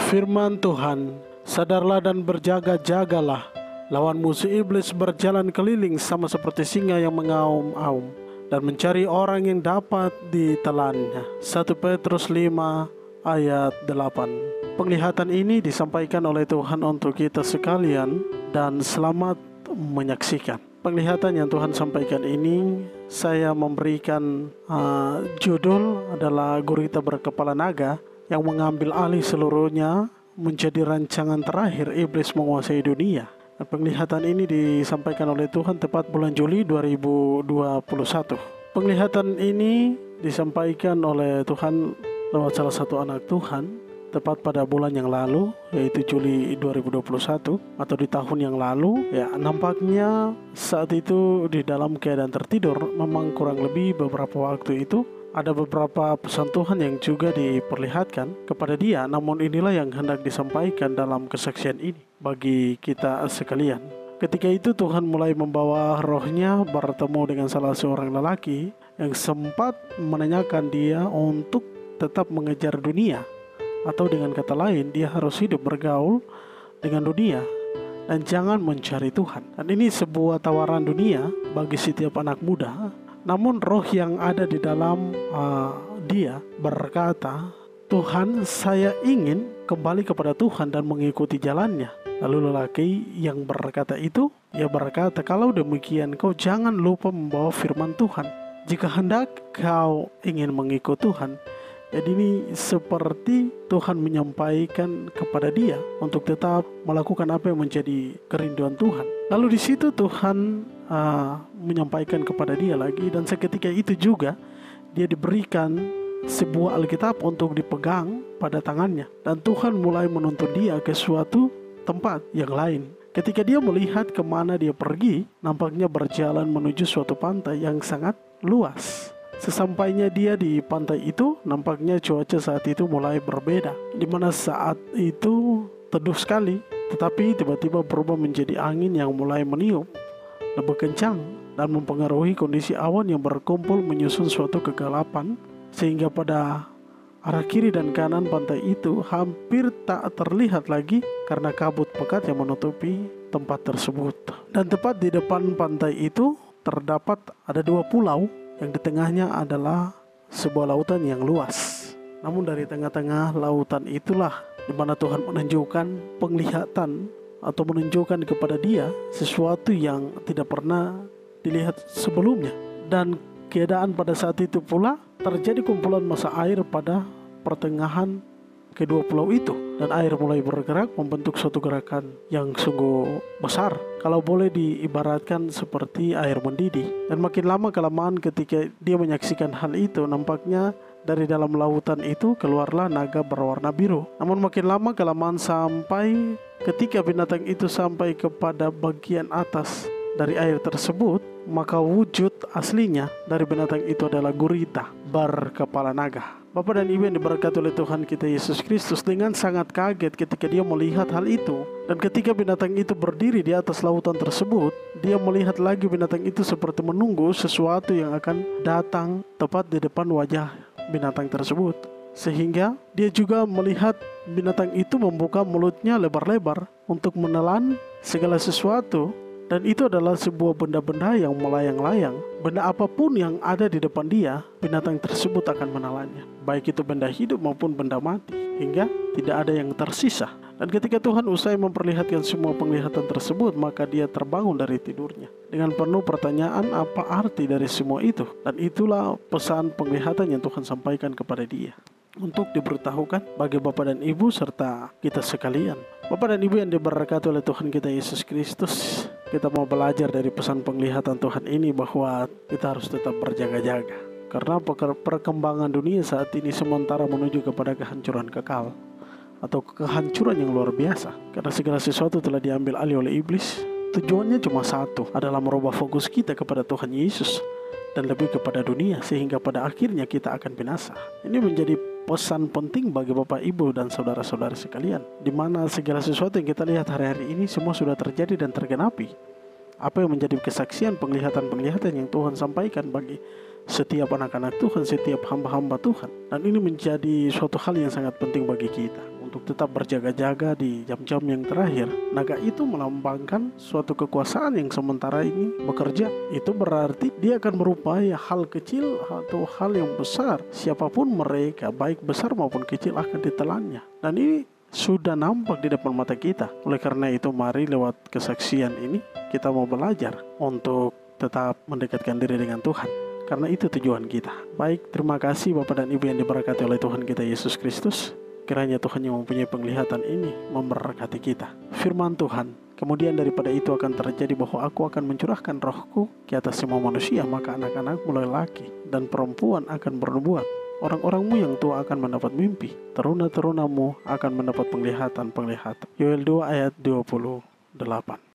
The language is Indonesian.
Firman Tuhan, sadarlah dan berjaga-jagalah, lawan musuh iblis berjalan keliling sama seperti singa yang mengaum-aum dan mencari orang yang dapat ditelannya. 1 Petrus 5 ayat 8. Penglihatan ini disampaikan oleh Tuhan untuk kita sekalian dan selamat menyaksikan. Penglihatan yang Tuhan sampaikan ini saya memberikan judul adalah gurita berkepala naga yang mengambil alih seluruhnya menjadi rancangan terakhir iblis menguasai dunia. Dan penglihatan ini disampaikan oleh Tuhan tepat bulan Juli 2021. Penglihatan ini disampaikan oleh Tuhan lewat salah satu anak Tuhan tepat pada bulan yang lalu, yaitu Juli 2021 atau di tahun yang lalu. Ya, nampaknya saat itu di dalam keadaan tertidur. Memang kurang lebih beberapa waktu itu ada beberapa pesan Tuhan yang juga diperlihatkan kepada dia. Namun inilah yang hendak disampaikan dalam kesaksian ini bagi kita sekalian. Ketika itu Tuhan mulai membawa rohnya bertemu dengan salah seorang lelaki yang sempat menanyakan dia untuk tetap mengejar dunia, atau dengan kata lain dia harus hidup bergaul dengan dunia dan jangan mencari Tuhan. Dan ini sebuah tawaran dunia bagi setiap anak muda. Namun roh yang ada di dalam dia berkata, Tuhan, saya ingin kembali kepada Tuhan dan mengikuti jalannya. Lalu lelaki yang berkata itu, ia berkata, kalau demikian kau jangan lupa membawa firman Tuhan. Jika hendak kau ingin mengikut Tuhan. Jadi ini seperti Tuhan menyampaikan kepada dia untuk tetap melakukan apa yang menjadi kerinduan Tuhan. Lalu di situ Tuhan menyampaikan kepada dia lagi, dan seketika itu juga dia diberikan sebuah Alkitab untuk dipegang pada tangannya. Dan Tuhan mulai menuntun dia ke suatu tempat yang lain. Ketika dia melihat kemana dia pergi, nampaknya berjalan menuju suatu pantai yang sangat luas. Sesampainya dia di pantai itu, nampaknya cuaca saat itu mulai berbeda, di mana saat itu teduh sekali, tetapi tiba-tiba berubah menjadi angin yang mulai meniup lebih kencang dan mempengaruhi kondisi awan yang berkumpul menyusun suatu kegelapan, sehingga pada arah kiri dan kanan pantai itu hampir tak terlihat lagi karena kabut pekat yang menutupi tempat tersebut. Dan tepat di depan pantai itu terdapat ada 2 pulau, yang di tengahnya adalah sebuah lautan yang luas. Namun dari tengah-tengah lautan itulah di mana Tuhan menunjukkan penglihatan atau menunjukkan kepada dia sesuatu yang tidak pernah dilihat sebelumnya. Dan keadaan pada saat itu pula terjadi kumpulan massa air pada pertengahan kedua pulau itu, dan air mulai bergerak membentuk suatu gerakan yang sungguh besar, kalau boleh diibaratkan seperti air mendidih. Dan makin lama kelamaan ketika dia menyaksikan hal itu, nampaknya dari dalam lautan itu keluarlah naga berwarna biru. Namun makin lama kelamaan sampai ketika binatang itu sampai kepada bagian atas dari air tersebut, maka wujud aslinya dari binatang itu adalah gurita berkepala naga. Bapak dan Ibu yang diberkati oleh Tuhan kita Yesus Kristus, dengan sangat kaget ketika dia melihat hal itu. Dan ketika binatang itu berdiri di atas lautan tersebut, dia melihat lagi binatang itu seperti menunggu sesuatu yang akan datang tepat di depan wajah binatang tersebut. Sehingga dia juga melihat binatang itu membuka mulutnya lebar-lebar untuk menelan segala sesuatu. Dan itu adalah sebuah benda-benda yang melayang-layang. Benda apapun yang ada di depan dia, binatang tersebut akan menelannya. Baik itu benda hidup maupun benda mati, hingga tidak ada yang tersisa. Dan ketika Tuhan usai memperlihatkan semua penglihatan tersebut, maka dia terbangun dari tidurnya dengan penuh pertanyaan apa arti dari semua itu. Dan itulah pesan penglihatan yang Tuhan sampaikan kepada dia, untuk diberitahukan bagi Bapak dan Ibu serta kita sekalian. Bapak dan Ibu yang diberkati oleh Tuhan kita Yesus Kristus, kita mau belajar dari pesan penglihatan Tuhan ini bahwa kita harus tetap berjaga-jaga. Karena perkembangan dunia saat ini sementara menuju kepada kehancuran kekal atau kehancuran yang luar biasa. Karena segala sesuatu telah diambil alih oleh iblis. Tujuannya cuma satu, adalah merubah fokus kita kepada Tuhan Yesus dan lebih kepada dunia, sehingga pada akhirnya kita akan binasa. Ini menjadi pesan penting bagi Bapak, Ibu, dan saudara-saudara sekalian, di mana segala sesuatu yang kita lihat hari-hari ini semua sudah terjadi dan tergenapi. Apa yang menjadi kesaksian penglihatan-penglihatan yang Tuhan sampaikan bagi setiap anak-anak Tuhan, setiap hamba-hamba Tuhan. Dan ini menjadi suatu hal yang sangat penting bagi kita untuk tetap berjaga-jaga di jam-jam yang terakhir. Naga itu melambangkan suatu kekuasaan yang sementara ini bekerja. Itu berarti dia akan berupaya hal kecil atau hal yang besar, siapapun mereka, baik besar maupun kecil, akan ditelannya. Dan ini sudah nampak di depan mata kita. Oleh karena itu, mari lewat kesaksian ini kita mau belajar untuk tetap mendekatkan diri dengan Tuhan. Karena itu tujuan kita. Baik, terima kasih Bapak dan Ibu yang diberkati oleh Tuhan kita Yesus Kristus. Kiranya Tuhan yang mempunyai penglihatan ini memberkati kita. Firman Tuhan, kemudian daripada itu akan terjadi bahwa aku akan mencurahkan rohku ke atas semua manusia, maka anak-anak mulai laki dan perempuan akan bernubuat. Orang-orangmu yang tua akan mendapat mimpi, teruna-terunamu akan mendapat penglihatan-penglihatan. Yoel 2 ayat 28.